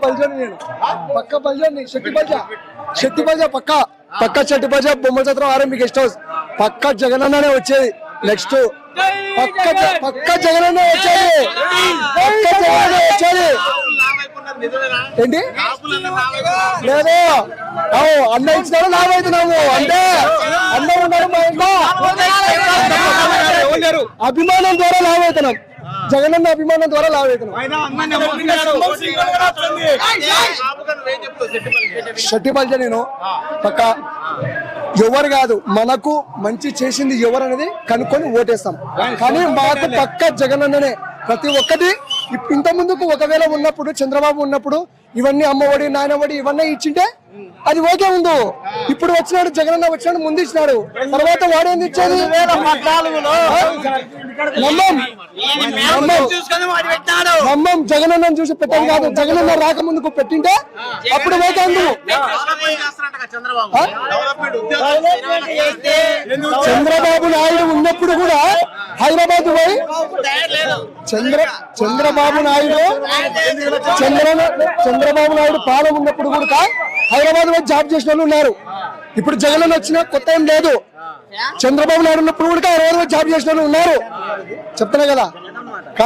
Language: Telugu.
బల్జాని నేను పక్క బల్జాని శెట్టి బల్జా పక్క శెట్టి బల్జా బొమ్మల సత్రం ఆర్ఎంపీ గెస్ట్ హౌస్ పక్క జగనన్ననే వచ్చేది నెక్స్ట్ పక్క జగనన్న వచ్చేది ఏంటి లేదు అన్న ఇచ్చినాడు లాభ అవుతున్నాము అంటే అన్న ఉన్నారు మా ఇంట్లో అభిమానం ద్వారా లాభ అవుతున్నాం జగనన్న అభిమానం ద్వారా లాభ అవుతున్నాం శెట్టి బల్జా నేను పక్క ఎవరు కాదు మనకు మంచి చేసింది ఎవరు అనేది కనుక్కొని ఓటేస్తాం కానీ మాకు పక్క జగనన్ననే ప్రతి ఒక్కటి ఇంత ముందుకు ఒకవేళ ఉన్నప్పుడు చంద్రబాబు ఉన్నప్పుడు ఇవన్నీ అమ్మఒడి నాయనఒడి ఇవన్నీ ఇచ్చింటే అది ఓకే ఉంది ఇప్పుడు వచ్చినాడు జగనన్న వచ్చినాడు ముందు ఇచ్చినాడు తర్వాత వాడేంది ఇచ్చేది నమ్మం జగనన్న చూసి పెట్టాలి కాదు జగనన్న రాక ముందుకు పెట్టింటే అప్పుడు ఓకే ఉంది చంద్రబాబు నాయుడు ఉన్నప్పుడు కూడా హైదరాబాద్ పోయి చంద్రబాబు నాయుడు పాలన ఉన్నప్పుడు కూడా హైదరాబాద్ పోయి జాబ్ చేసిన వాళ్ళు ఉన్నారు ఇప్పుడు జగన్ వచ్చిన కొత్త ఏం లేదు చంద్రబాబు నాయుడు ఉన్నప్పుడు కూడా హైదరాబాద్ జాబ్ చేసిన వాళ్ళు ఉన్నారు చెప్తున్నా కదా